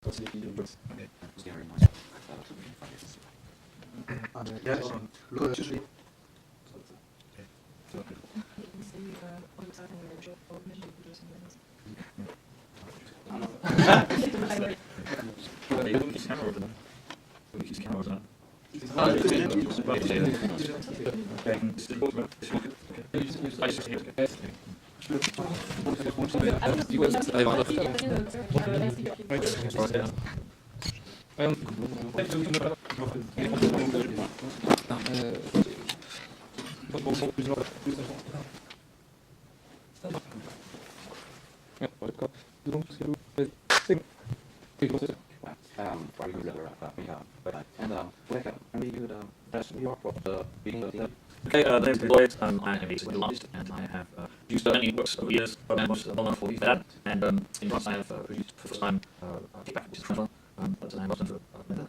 Okay, the name is Loyd. I am a visual artist, and I have produced many works over the years, but I'm most well known for that. And in France, I have produced for the first time Kickback, which is French, but I'm not done for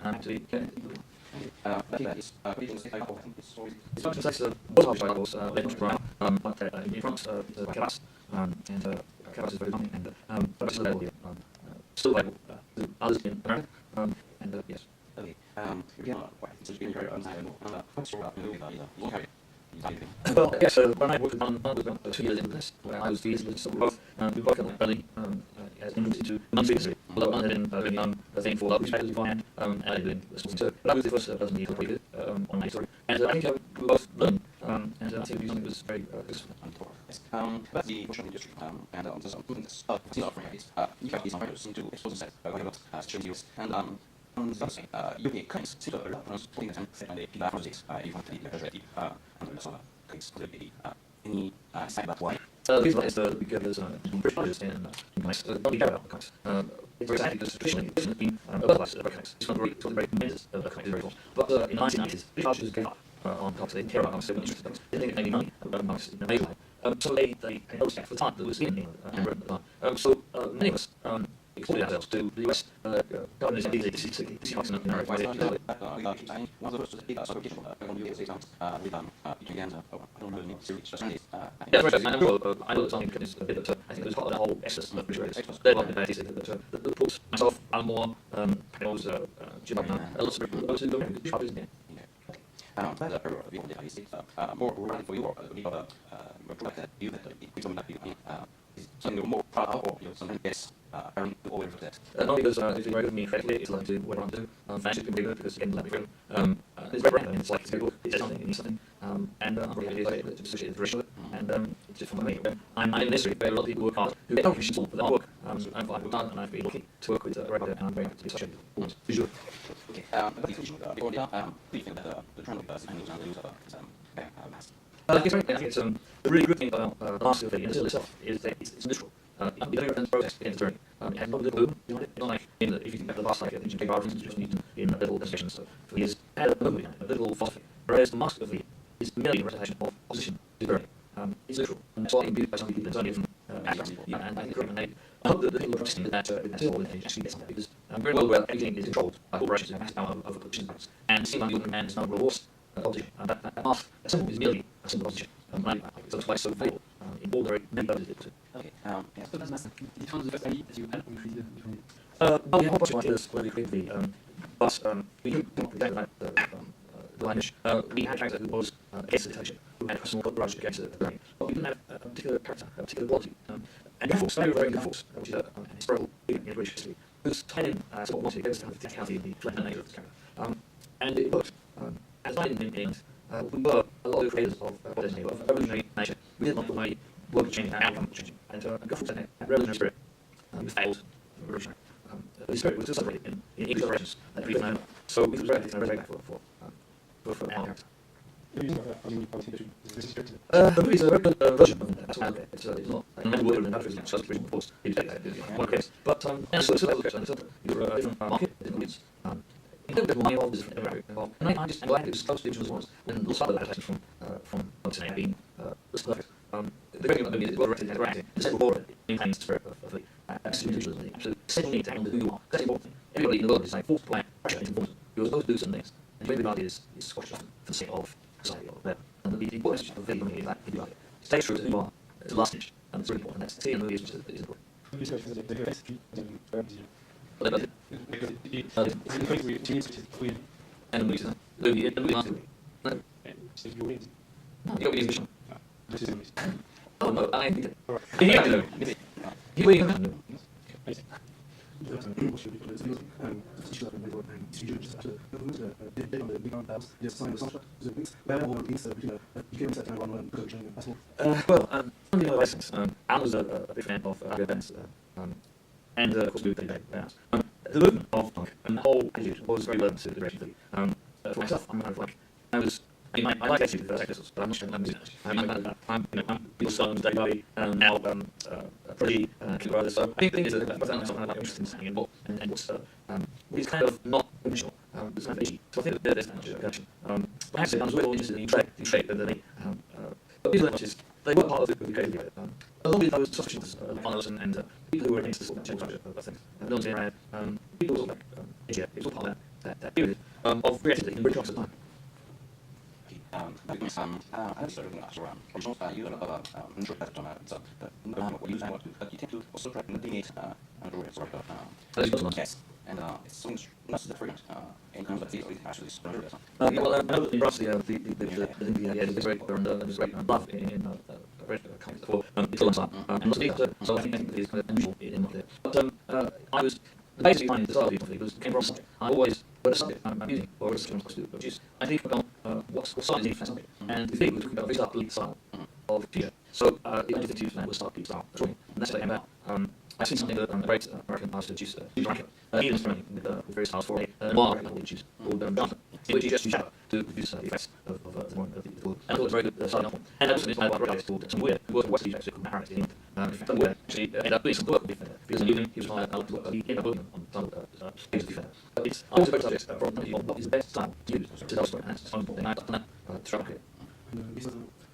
actually. It's not just both of my articles, they don't run, but in France, it's Actusf, and Actusf is very dominant, and but it's level here, still available to others in America, and yes. Okay. So it's been very unstable. What's your okay. Well, yes, when I worked with one, I was about 2 years into this, where I was 2 years into this, so we both early as entrance into monthly history, although I had been doing a thing for newspapers beforehand, and I did this talking. So that was the first person to read it on my story. And I think we both learned, and I think something that was very useful. Yes. That's the social industry, and there's some this you have these writers seem to expose themselves quite a lot as changes, and European countries seem to allow us putting them and the process you want to be ready and so case could be any side about why. People is because British and nice don't care about kinds. It's very sad because traditionally it's been otherwise recognized. It's not very tremendous very cool. But in the 1990s, British artists gave up on comics. They care about comics, they weren't interested in comics. They didn't make any money about comics in a major way. So they noticed that for the time that was in England and Britain at the time. So many of us exported ourselves to the US. Governors and DC comics in America. One of the first certification on US exams with I don't know the series. Yeah, right. I know that something is a bit I think it was part of the whole excess of British race. They're like the books, myself, Alan Moore, Penrose, Jim Abner, lots of people go to the British artists in more running for your that you that something more proud of or something yes all over that. Not because it's been very good for me creatively, it's allowed to do what I want to do. Financially, it's been very good because again, let me through. It's very brand, it's like it's very good, it says something, it means something, and I'm really happy to associate the rest of it, and it's just for me. I'm in history where a lot of people work hard who get no commission for their work, and I've worked hard and I've been lucky to work with a writer, and I'm very happy to be associated with visually. Okay, about the conclusion, before do you think that the trend of the I think it's a really good thing about the master of the initial itself is that it's literal. It's a very intense process to get into journey. It has no little boom, it's not like if you think about the past, like ancient Greek art, for instance, just used in little demonstrations for years, had a boom, a little philosophy. Whereas the master of the is merely a representation of opposition to journey. It's literal, and that's why it can be viewed by some people, it's only from abstract. And I think I hope that the people are protesting that symbol actually gets something, because I'm very well aware that everything is controlled by corporations and mass power over politicians. And it seems like the human man is no rewards opposition. That mask, that symbol is merely a symbol of opposition. So that's why it's so valuable in all the very many purposes. Okay, yes. So that's nice. The difference of the that you had when you created well, the whole project ideas where we created but we didn't come up with exactly the language. We had a character who was against the dictatorship, who had a personal grudge against the tyranny, but we didn't have a particular character, a particular quality. And Good Force, very Good Force, which is a historical figure in British history, who's tied in what was it, against the physicality and the flat nature of this character. And it worked. As I in England, we were a lot of creators of modernity, of revolutionary nature. We did not put my work changing, our outcome changing. And Good Force had that revolutionary spirit. We failed revolutionary. The spirit was still celebrated in English operations at the moment. So we was very happy to resurrect that for our character. The movie is a very good version of that. That's why I look at it. It's not like a word in the country, it's just original force. One case. But and so it's a different market, different audience. A little bit more involved, different involved. And I'm just glad it was close to each other's ones. And the start of the adaptation from what's name being was perfect. The great thing about the movie is well directed and acting. The central border maintains the spirit of the absolute individualism, the absolute essential need to hang on to who you are. That's the important thing. Everybody in the world is like forced to apply pressure into performance. You're supposed to do some things. And the individuality is squashed off for the sake of society or whatever. And the important message of the movie is that individuality. Stay true to who you are. It's the last stage. And it's really important. And that's the in the movie is important. It's incredibly weird. And Louis, Louis, last week. No, So you're in. you got me this. This is English. Oh no, I think. Alright. You got to know. You really got to know. Amazing. Well, on the other license, I was a big fan of events, and of course, we would day bands. The movement of punk and the whole attitude was very relevant to the direction. For myself, I'm kind of like, I mean, I like attitude for Actusf, but I'm not sure I'm music. I'm Beatles songs, Dave Bowie, now Prodigy, Kid Brothers. So I think it's something I'm interested in saying and what's it's kind of not original. It's kind of edgy. So I think that there's kind of connection. But I have to say, I was really interested in Trey, but these languages, they were part of the creativity of it. Along with those socialists, finalists and people who were against this sort of change structure of things, military around, people who were like, edgy, it was all part of that period of creativity in British at the time. I started doing actual originals. You got a short pattern on so what you use and what you tend to also try to delineate sort of yes. And it's something not so different in terms of the actually stronger. Well, I know that in Russia, the great love in comics for it's all time. And so I think it's kind of unusual in there. But I was basically finding the style of the was came from something. I always whether subject I'm using or a subject I'm supposed to do, which is I think about what side is needed for something. And the thing was talking about very lead style of feature. So the only thing to use for that was start lead style drawing. And that's what I came about. I've seen something that a great American artist producer, Steve Rankin, he was experimenting with various styles for a noir record, which is called Jonathan, in which he just used shadow to produce the effects of the tool. And I thought it was very good starting off. And also this one by a called Some Weird, who worked with West Egypt, called Maharat in England. Some Weird actually ended up doing some work with Defender, because in the evening he was hired out to work, he ended up working on some of the things of Defender. But it's always a great subject from what is the best style to use to tell a story, and that's one important thing I've done that to try to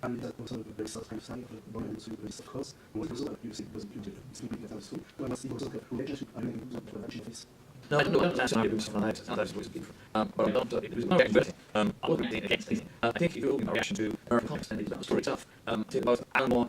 and that was also very self-kind of one and two very self-cause. And what also you see was speaking at school, when I see also relationship, I mean, office. No, I don't know that's how it was from that. Sometimes it was beautiful. But I don't, it was not reaction to I wasn't being against anything. I think if you're looking at a reaction to American comics, then it's about the story itself. I think both Alan Moore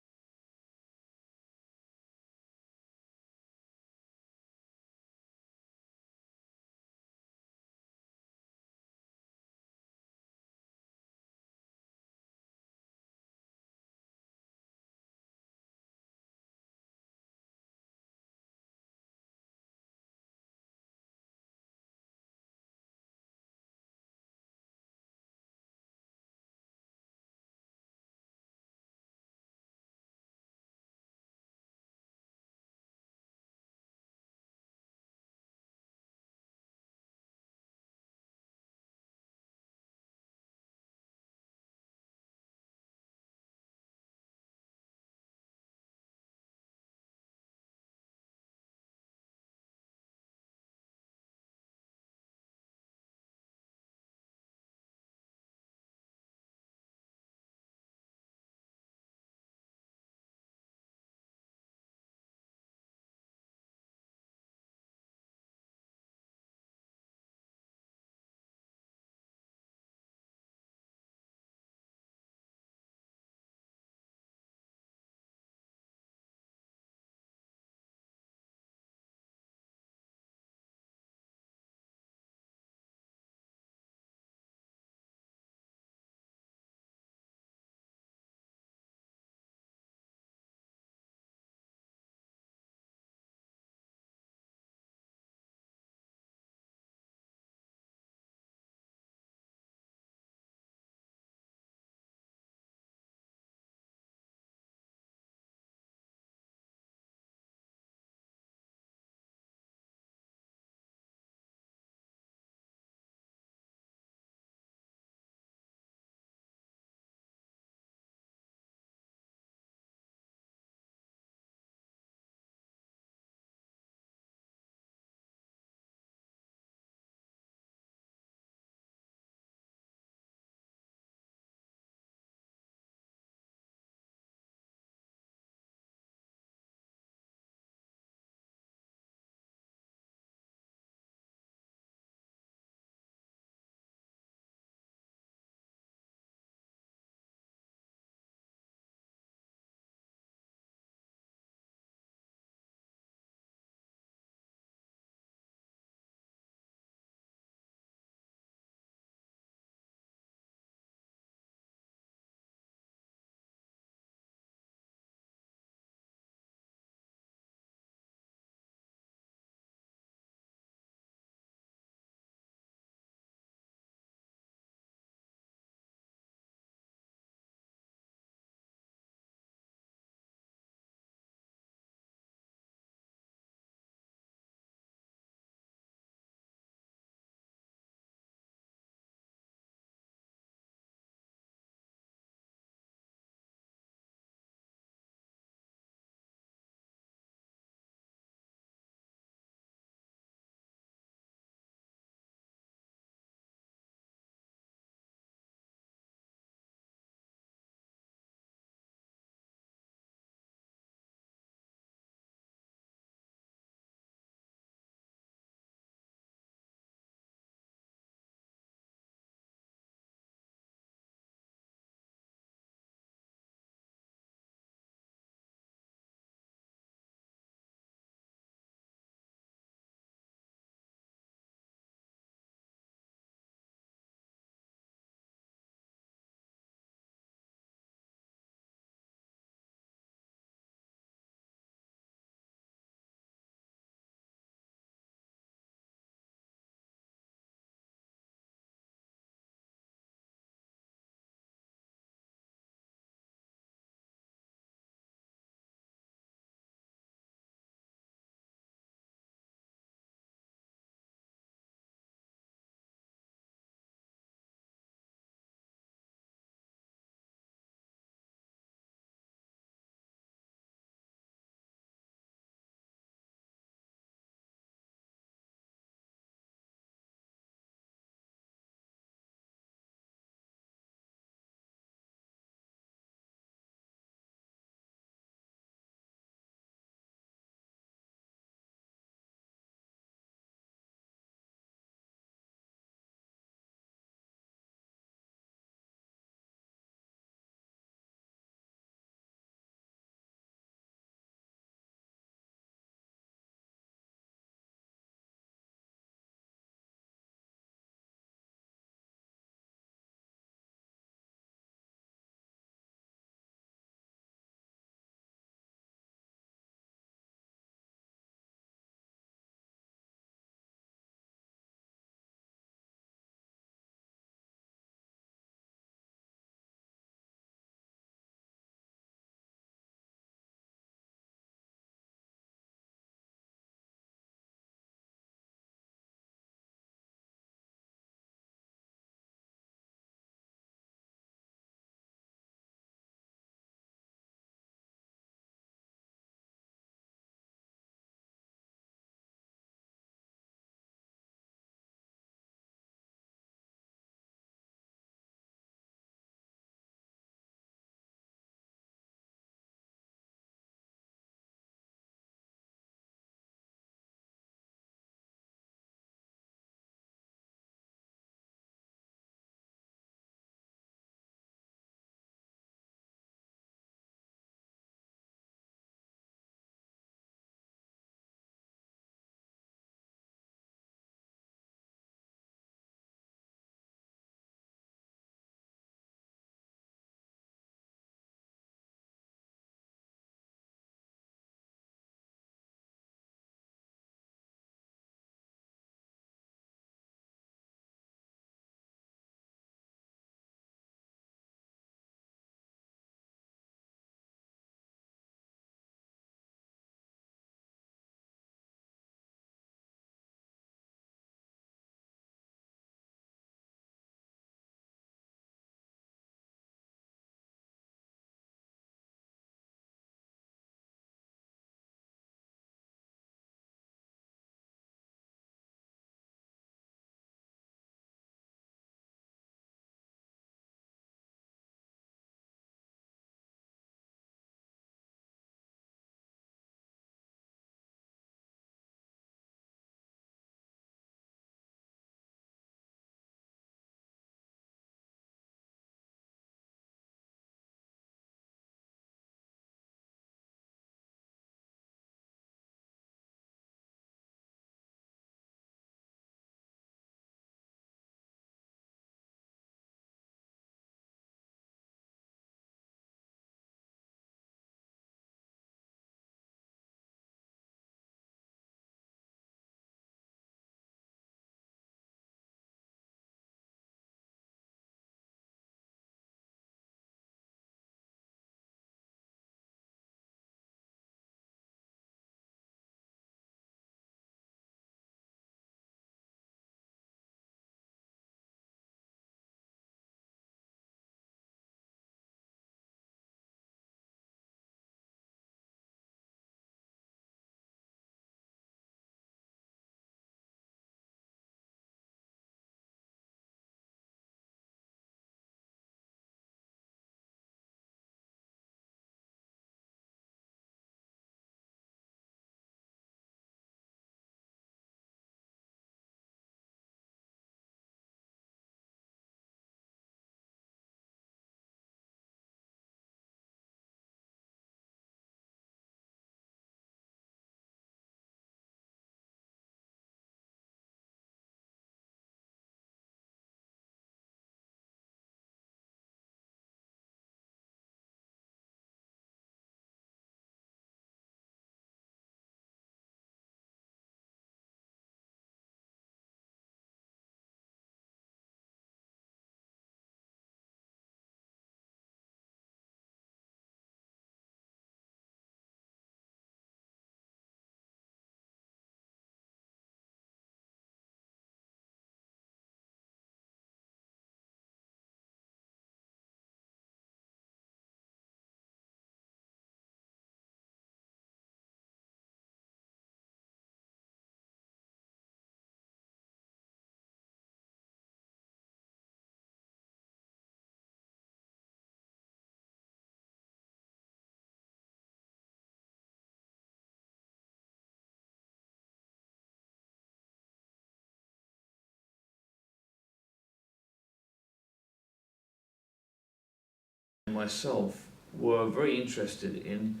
myself were very interested in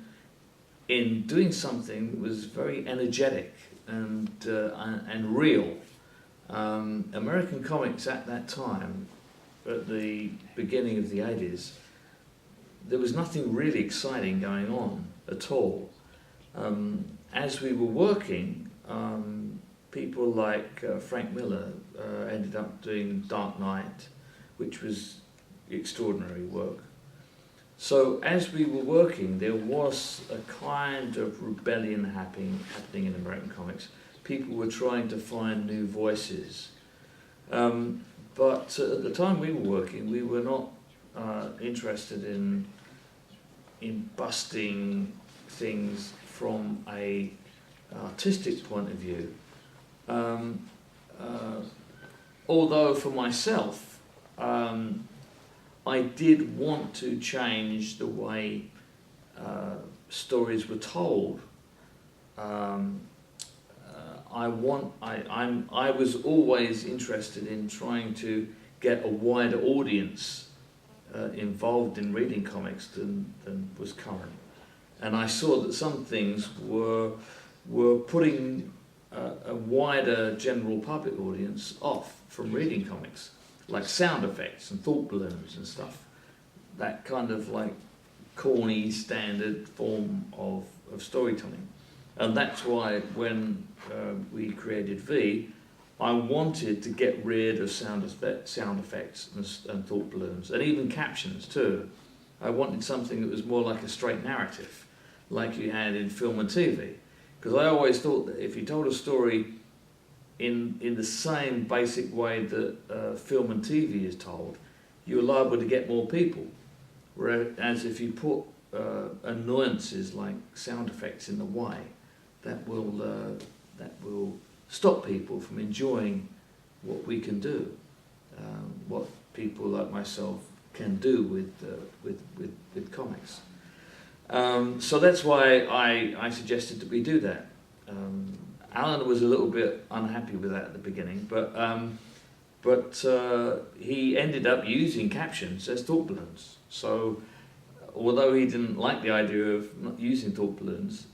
doing something that was very energetic and real. American comics at that time, at the beginning of the 80s, there was nothing really exciting going on at all. As we were working, people like Frank Miller ended up doing Dark Knight, which was extraordinary work. So as we were working, there was a kind of rebellion happening in American comics. People were trying to find new voices. But at the time we were working, we were not interested in busting things from a artistic point of view. Although for myself, I did want to change the way stories were told. I was always interested in trying to get a wider audience involved in reading comics than was current, and I saw that some things were putting a wider general public audience off from reading comics, like sound effects and thought balloons and stuff. That kind of like corny standard form of storytelling. And that's why when we created V, I wanted to get rid of sound effects and thought balloons, and even captions too. I wanted something that was more like a straight narrative, like you had in film and TV. Because I always thought that if you told a story in the same basic way that film and TV is told, you're liable to get more people. Whereas if you put annoyances like sound effects in the way, that will stop people from enjoying what we can do, what people like myself can do with comics. So that's why I suggested that we do that. Alan was a little bit unhappy with that at the beginning, but he ended up using captions as thought balloons. So although he didn't like the idea of not using thought balloons,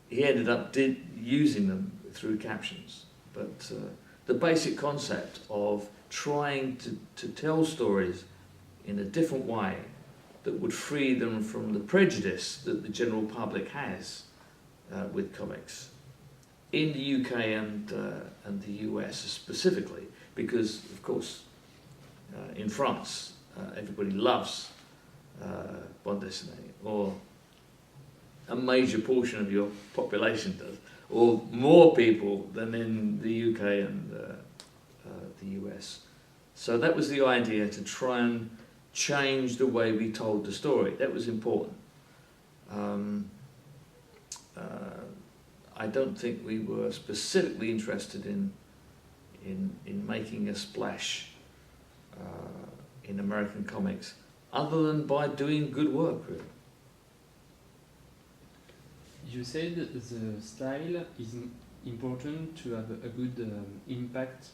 he ended up using them through captions. But the basic concept of trying to tell stories in a different way that would free them from the prejudice that the general public has with comics in the UK and the US specifically, because of course in France everybody loves bande dessinée, or a major portion of your population does, or more people than in the UK and the US. So that was the idea, to try and change the way we told the story. That was important. I don't think we were specifically interested in making a splash in American comics, other than by doing good work, really. You said the style is important to have a good impact,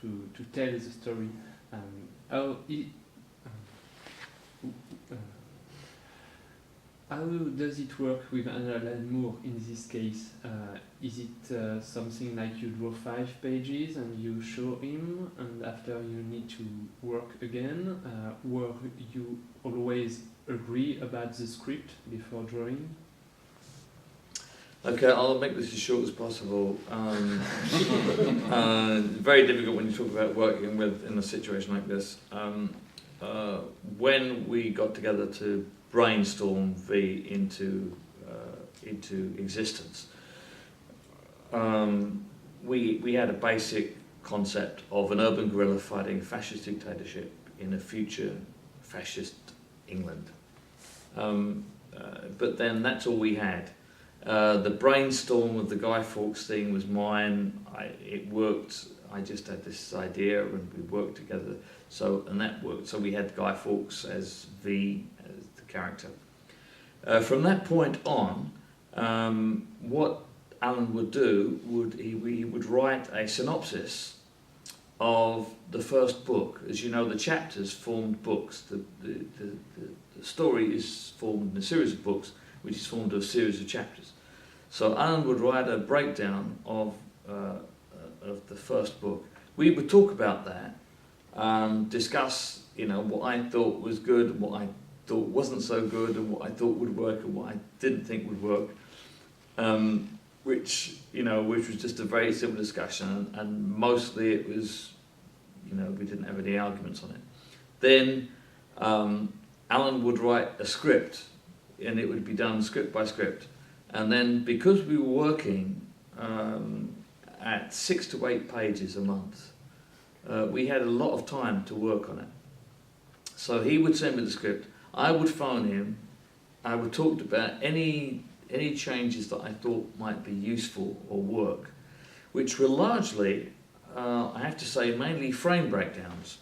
to tell the story. How does it work with Alan Moore in this case? Is it something like you draw 5 pages and you show him, and after you need to work again? Or you always agree about the script before drawing? Okay, I'll make this as short as possible. Very difficult when you talk about working in a situation like this. When we got together to brainstorm V into existence, we had a basic concept of an urban guerrilla fighting fascist dictatorship in a future fascist England. But then that's all we had. The brainstorm of the Guy Fawkes thing was mine. It worked. I just had this idea and we worked together. And that worked. So we had Guy Fawkes as V, as the character. From that point on, what Alan would do, he would write a synopsis of the first book. As you know, the chapters formed books. The story is formed in a series of books, which is formed of a series of chapters. So Alan would write a breakdown of the first book. We would talk about that, discuss, what I thought was good, and what I thought wasn't so good, and what I thought would work, and what I didn't think would work. Which was just a very simple discussion, and mostly it was, we didn't have any arguments on it. Then Alan would write a script, and it would be done script by script. And then, because we were working at 6 to 8 pages a month, we had a lot of time to work on it. So he would send me the script, I would phone him, I would talk about any changes that I thought might be useful or work, which were largely, I have to say, mainly frame breakdowns,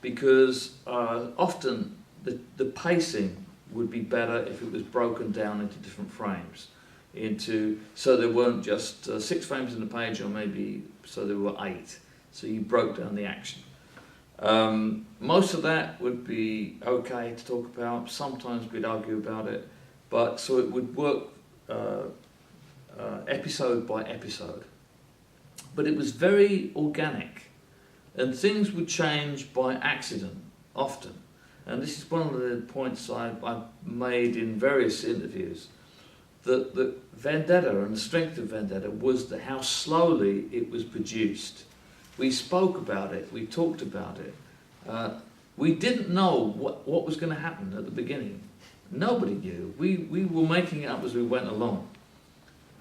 because often the pacing would be better if it was broken down into different frames, so there weren't just 6 frames in the page, or maybe so there were 8, so you broke down the action. Most of that would be okay to talk about. Sometimes we'd argue about it, but so it would work episode by episode. But it was very organic, and things would change by accident often. And this is one of the points I've made in various interviews, that Vendetta and the strength of Vendetta was how slowly it was produced. We spoke about it, we talked about it. We didn't know what was going to happen at the beginning. Nobody knew. We were making it up as we went along.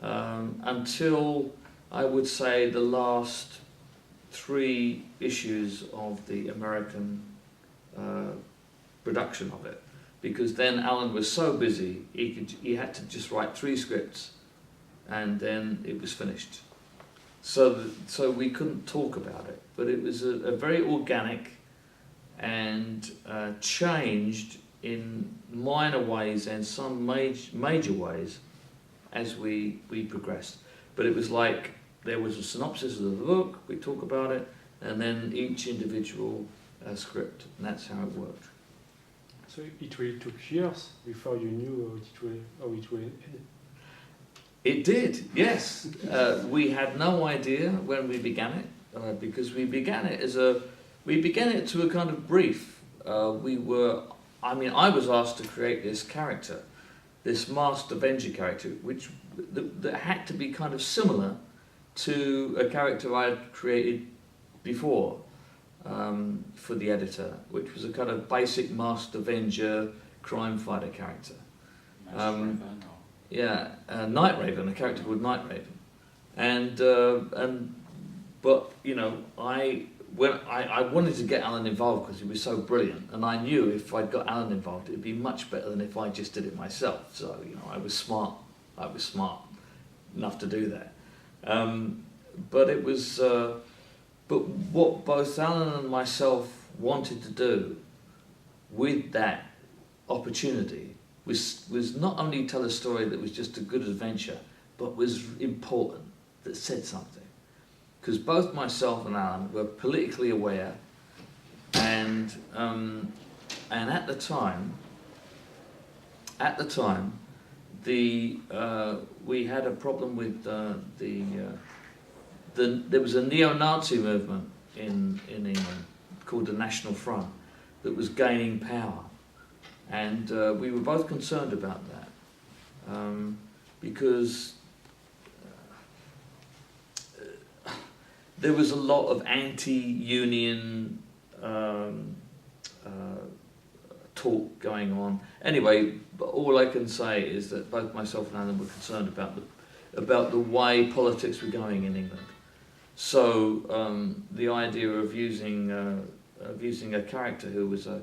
Until, I would say, the last 3 issues of the American production of it. Because then Alan was so busy, he had to just write 3 scripts, and then it was finished. So we couldn't talk about it. But it was a very organic and changed in minor ways and some major ways as we progressed. But it was like there was a synopsis of the book, we talk about it, and then each individual script, and that's how it worked. So it really took years before you knew how it will end? It did, yes. We had no idea when we began it, because we began it to a kind of brief. I was asked to create this character, this masked Avenger character, which that had to be kind of similar to a character I had created before for the editor, which was a kind of basic masked Avenger crime fighter character. Night Raven, a character called Night Raven, but I wanted to get Alan involved because he was so brilliant, and I knew if I'd got Alan involved, it'd be much better than if I just did it myself. So I was smart enough to do that. But what both Alan and myself wanted to do with that opportunity was not only tell a story that was just a good adventure, but was important, that said something. Because both myself and Alan were politically aware, and at the time, we had a problem with there was a neo-Nazi movement in England called the National Front that was gaining power, and we were both concerned about that because there was a lot of anti-union talk going on. Anyway, all I can say is that both myself and Alan were concerned about the way politics were going in England. So the idea of using a character who was a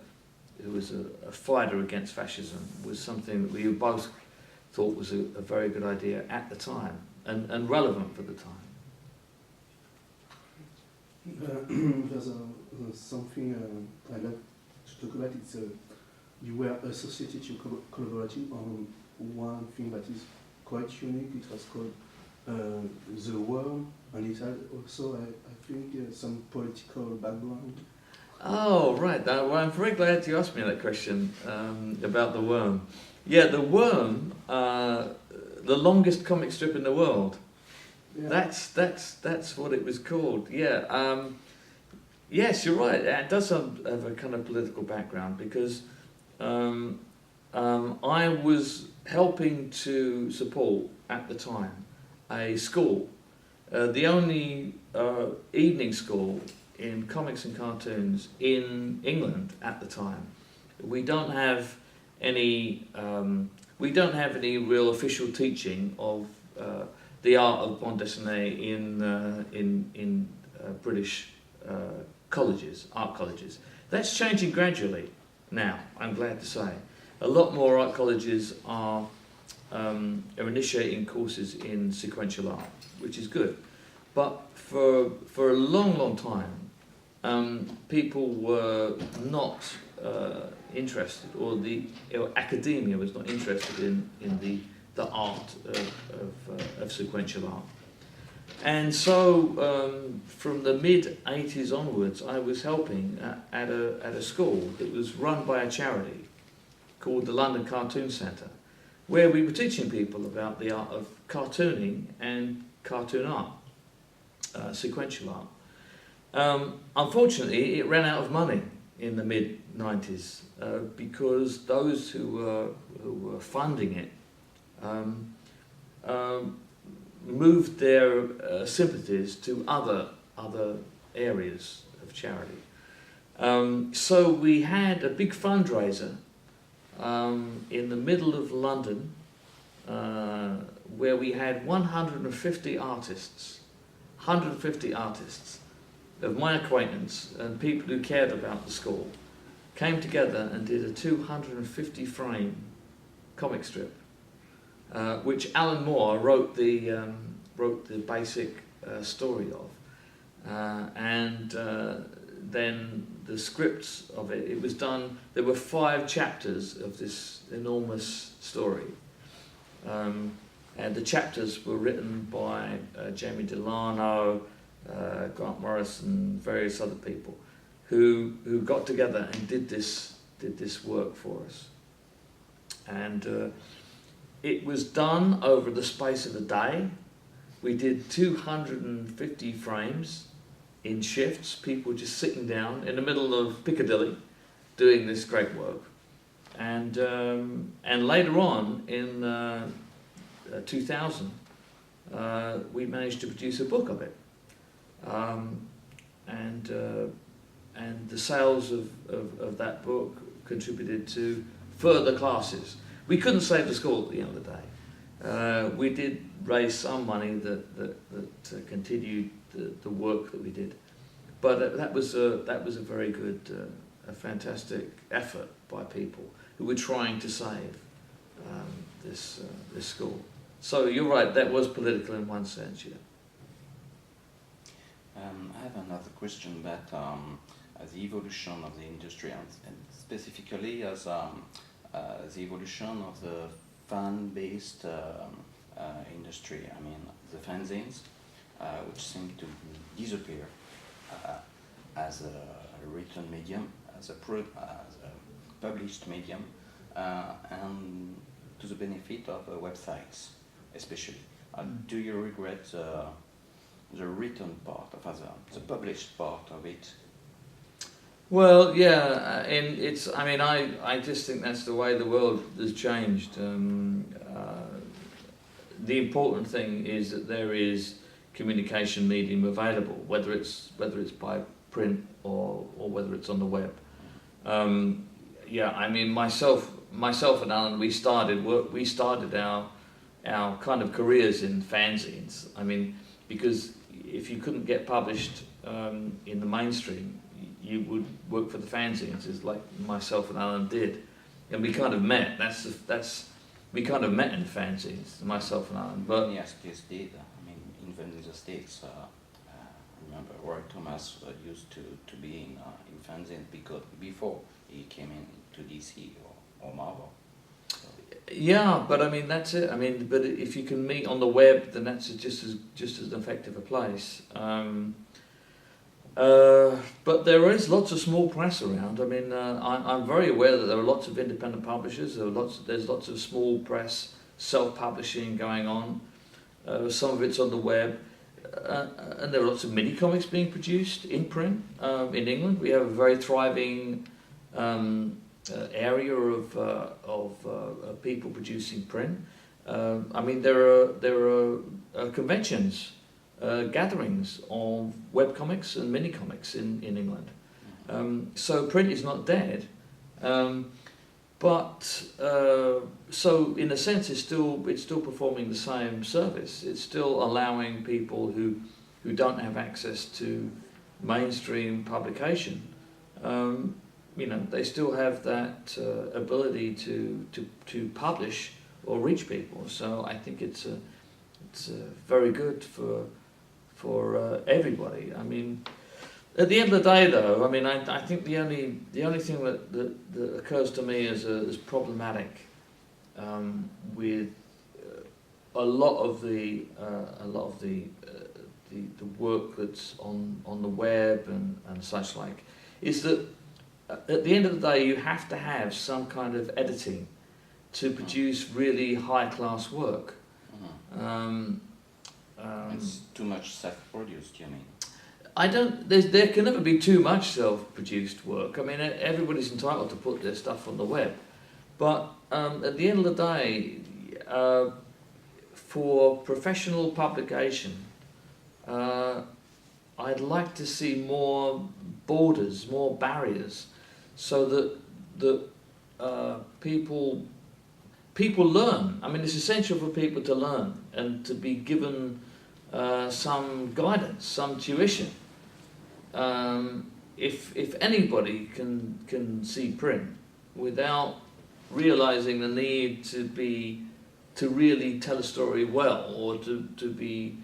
fighter against fascism was something that we both thought was a very good idea at the time and relevant for the time. There's something I'd like to talk about. It's you were associated, you collaborating on one thing that is quite unique. It was called the worm, and it had also, I think, some political background. Oh, right. Well, I'm very glad you asked me that question about the worm. Yeah, the worm, the longest comic strip in the world. Yeah. That's what it was called. Yeah. Yes, you're right. It does have a kind of political background because I was helping to support at the time a school, the only evening school in comics and cartoons in England at the time. We don't have any real official teaching of the art of bande dessinée in British colleges, art colleges. That's changing gradually now, I'm glad to say. A lot more art colleges are initiating courses in sequential art, which is good. But for a long time, people were not interested, or academia was not interested in the art of sequential art. And so from the mid-80s onwards, I was helping at a school that was run by a charity called the London Cartoon Centre, where we were teaching people about the art of cartooning and cartoon art, sequential art. Unfortunately, it ran out of money in the mid-90s because those who were funding it moved their sympathies to other areas of charity. So we had a big fundraiser in the middle of London where we had 150 artists of my acquaintance and people who cared about the school came together and did a 250 frame comic strip, which Alan Moore wrote the basic story of, and then the scripts of it. It was done. There were 5 chapters of this enormous story, and the chapters were written by Jamie Delano, Grant Morrison, various other people, who got together and did this work for us, and it was done over the space of a day. We did 250 frames in shifts, people just sitting down in the middle of Piccadilly doing this great work. And later on in 2000, we managed to produce a book of it. And the sales of that book contributed to further classes. We couldn't save the school at the end of the day. We did raise some money that continued the work that we did, but that was a very good, a fantastic effort by people who were trying to save this school. So you're right, that was political in one sense, yeah. I have another question about the evolution of the industry, and specifically as the evolution of the fan-based industry. I mean, the fanzines, which seem to disappear as a written medium, as a published medium, and to the benefit of websites, especially. Do you regret the written part of the published part of it? Well, yeah, and it's. I mean, I just think that's the way the world has changed. The important thing is that there is communication medium available, whether it's by print or whether it's on the web. Yeah, I mean, myself and Alan, we started our kind of careers in fanzines. I mean, because if you couldn't get published in the mainstream, you would work for the fanzines, is like myself and Alan did, and we kind of met. We kind of met in fanzines, myself and Alan. But yes, this did. I mean, even in the States, I remember Roy Thomas used to be in fanzines because before he came in to DC or Marvel. So. Yeah, but I mean that's it. I mean, but if you can meet on the web, then that's just as effective a place. But there is lots of small press around. I mean, I'm very aware that there are lots of independent publishers. There's lots of small press, self-publishing going on. Some of it's on the web, and there are lots of mini comics being produced in print. In England, we have a very thriving area of people producing print. I mean, there are conventions, gatherings of webcomics and mini comics in England. So print is not dead, but so in a sense it's still performing the same service. It's still allowing people who don't have access to mainstream publication. They still have that ability to publish or reach people. So I think it's very good for everybody. I mean, at the end of the day, though, I mean, I think the only thing that occurs to me as problematic with a lot of the work that's on the web and such like is that at the end of the day you have to have some kind of editing to produce really high class work. It's too much self-produced, you mean? There can never be too much self-produced work. I mean, everybody's entitled to put their stuff on the web, but at the end of the day, for professional publication, I'd like to see more borders, more barriers, so that people learn. I mean, it's essential for people to learn and to be given some guidance, some tuition. If anybody can see print without realizing the need to really tell a story well, or to be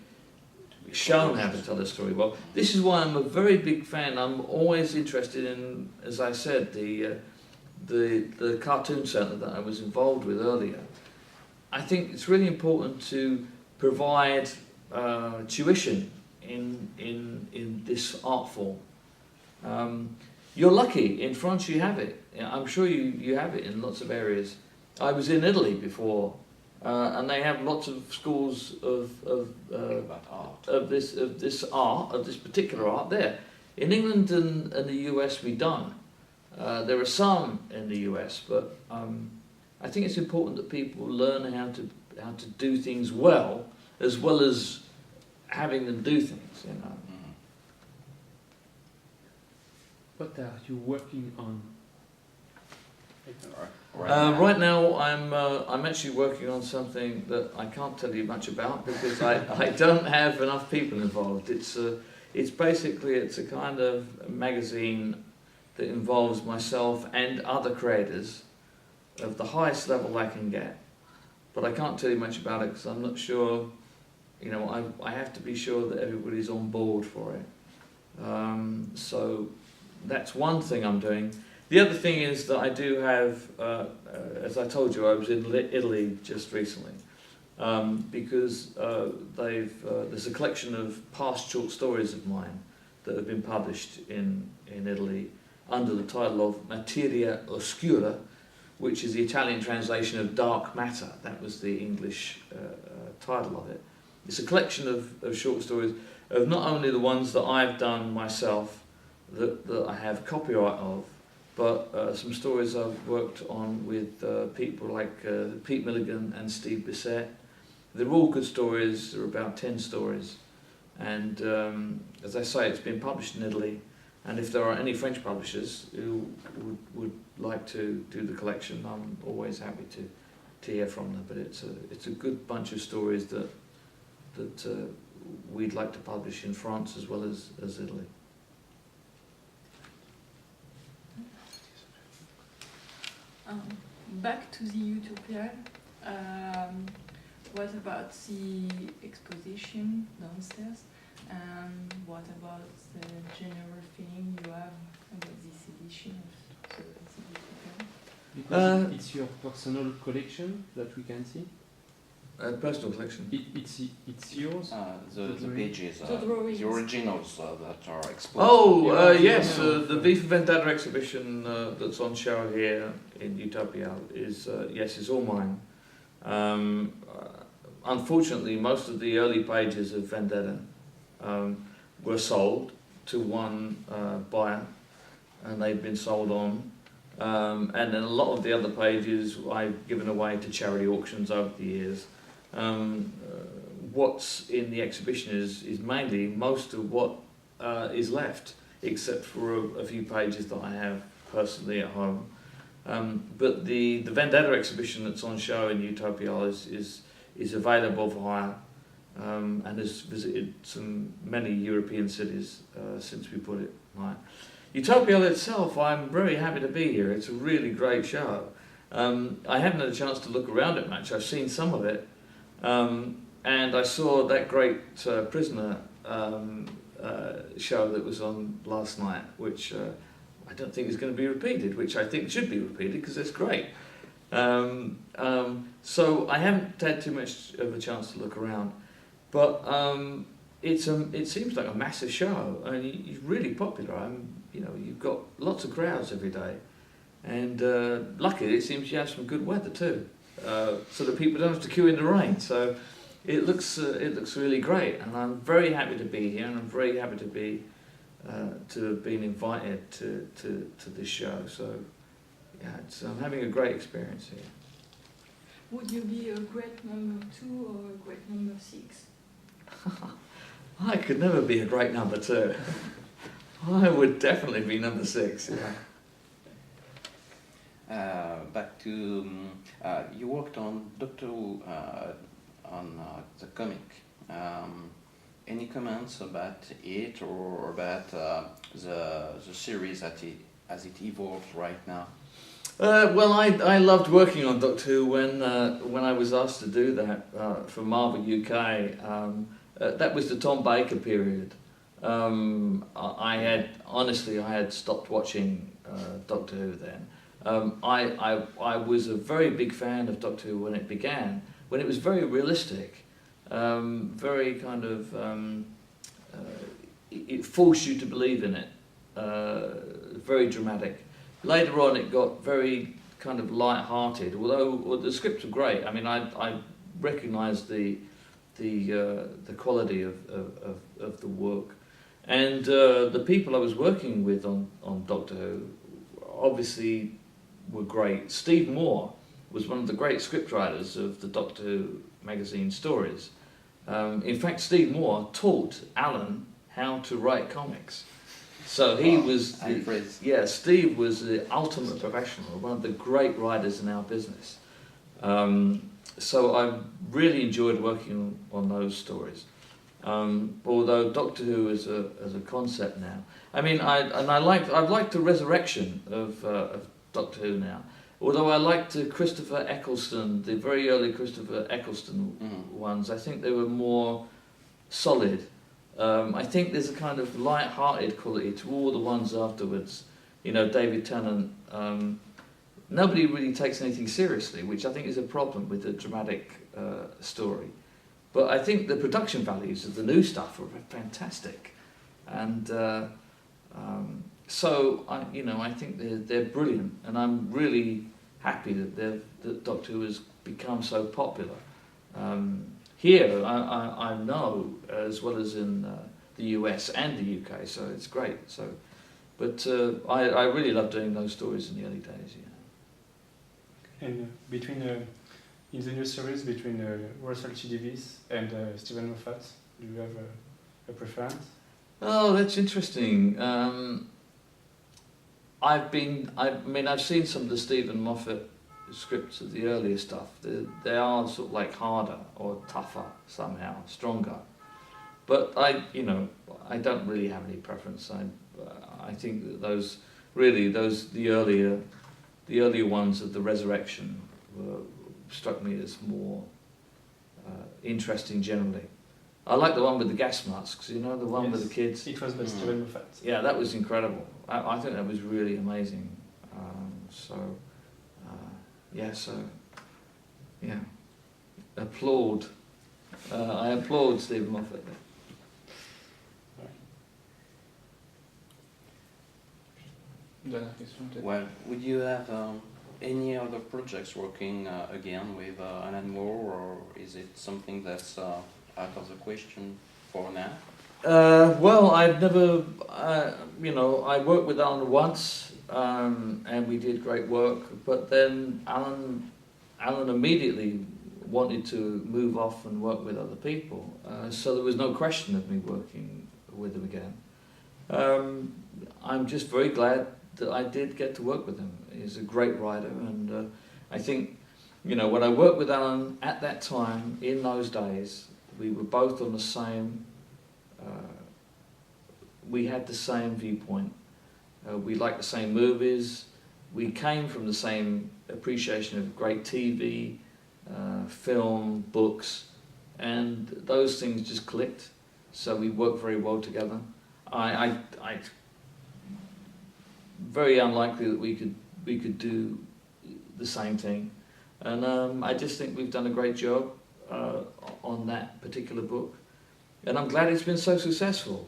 shown how to tell a story well, this is why I'm a very big fan. I'm always interested in, as I said, the cartoon centre that I was involved with earlier. I think it's really important to provide tuition in this art form. You're lucky, in France you have it. I'm sure you have it in lots of areas. I was in Italy before, and they have lots of schools of this particular art there. In England and the US we don't. There are some in the US, but I think it's important that people learn how to do things well as having them do things. What are you working on? Right now, I'm actually working on something that I can't tell you much about because I don't have enough people involved. It's basically a kind of magazine that involves myself and other creators of the highest level I can get, but I can't tell you much about it because I'm not sure. I have to be sure that everybody's on board for it. So that's one thing I'm doing. The other thing is that I do have, as I told you, I was in Italy just recently, because there's a collection of past short stories of mine that have been published in Italy under the title of Materia Oscura, which is the Italian translation of Dark Matter. That was the English title of it. It's a collection of short stories of not only the ones that I've done myself, that I have copyright of, but some stories I've worked on with people like Pete Milligan and Steve Bissett. They're all good stories. There are about 10 stories, and as I say, it's been published in Italy. And if there are any French publishers who would like to do the collection, I'm always happy to hear from them. But it's a good bunch of stories that we'd like to publish in France as well as Italy. Back to the Utopian. What about the exposition downstairs? What about the general feeling you have about this edition of the Utopian? Because it's your personal collection that we can see. Personal collection. It's yours. The pages, The drawings. the originals that are exposed. Oh, Yeah, yes, yeah. the V for Vendetta exhibition that's on show here in Utopiales is, yes, is all mine. Unfortunately, most of the early pages of Vendetta were sold to one buyer, and they've been sold on. And then a lot of the other pages I've given away to charity auctions over the years. What's in the exhibition is mainly most of what is left, except for a few pages that I have personally at home. But the Vendetta exhibition that's on show in Utopiales is available for hire, and has visited many European cities since we put it on. Utopiales itself, I'm very happy to be here. It's a really great show. I haven't had a chance to look around it much. I've seen some of it, and I saw that great prisoner show that was on last night, which I don't think is going to be repeated, which I think should be repeated because it's great. So I haven't had too much of a chance to look around, but it seems like a massive show, and it's really popular. You've got lots of crowds every day, and luckily it seems you have some good weather too, so that people don't have to queue in the rain. So it looks really great, and I'm very happy to be here, and I'm very happy to have been invited to this show. So yeah, I'm having a great experience here. Would you be a great number 2 or a great number 6? I could never be a great number 2. I would definitely be number 6. Yeah. Back to you worked on Doctor Who on the comic. Any comments about it or about the series as it evolves right now? Well, I loved working on Doctor Who when I was asked to do that for Marvel UK. That was the Tom Baker period. I had stopped watching Doctor Who then. I was a very big fan of Doctor Who when it began, when it was very realistic, very kind of it forced you to believe in it, very dramatic. Later on, it got very kind of light-hearted. Although the scripts were great. I mean, I recognised the quality of the work, and the people I was working with on Doctor Who obviously were great. Steve Moore was one of the great scriptwriters of the Doctor Who magazine stories. In fact, Steve Moore taught Alan how to write comics. So he was, Steve was the ultimate professional, one of the great writers in our business. So I really enjoyed working on those stories. Although Doctor Who as a concept now, I mean, I've liked the resurrection of Doctor Who now. Although I liked Christopher Eccleston, the very early Christopher Eccleston ones. I think they were more solid. I think there's a kind of light-hearted quality to all the ones afterwards. David Tennant. Nobody really takes anything seriously, which I think is a problem with a dramatic story. But I think the production values of the new stuff are fantastic, and so I think they're brilliant, and I'm really happy that Doctor Who has become so popular. Here, I know, as well as in the US and the UK, so it's great. So, but I really love doing those stories in the early days. Yeah. And in the new series between Russell T Davies and Stephen Moffat, do you have a preference? Oh, that's interesting. I've seen some of the Stephen Moffat scripts of the earlier stuff. They are sort of like harder or tougher somehow, stronger. But I don't really have any preference. I think that the earlier ones of the Resurrection struck me as more interesting generally. I like the one with the gas masks, the one with the kids. It was by Stephen Moffat. Yeah, that was incredible. I think that was really amazing. yeah, so yeah, applaud. I applaud Stephen Moffat. Dernière question peut-être. Well, would you have any other projects working again with Alan Moore, or is it something that's out of the question for now? Well, I've never, I worked with Alan once, and we did great work. But then Alan immediately wanted to move off and work with other people. So there was no question of me working with him again. I'm just very glad that I did get to work with him. He's a great writer, and I think, when I worked with Alan at that time, in those days, we were both on the same. We had the same viewpoint. We liked the same movies. We came from the same appreciation of great TV, film, books, and those things just clicked. So we worked very well together. I very unlikely that we could do the same thing, and I just think we've done a great job on that particular book, and I'm glad it's been so successful.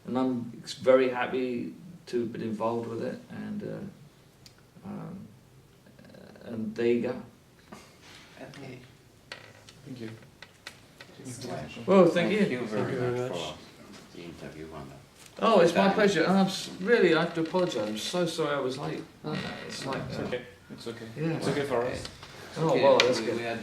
And I'm very happy to have been involved with it, and there you go. Okay. Thank you. Well, thank you. Thank you very much for the interview. Oh, it's my pleasure. And I have to apologise. I'm so sorry I was late. It's like, It's okay. It's okay. yeah. It's okay for us. Oh, well, that's we good. had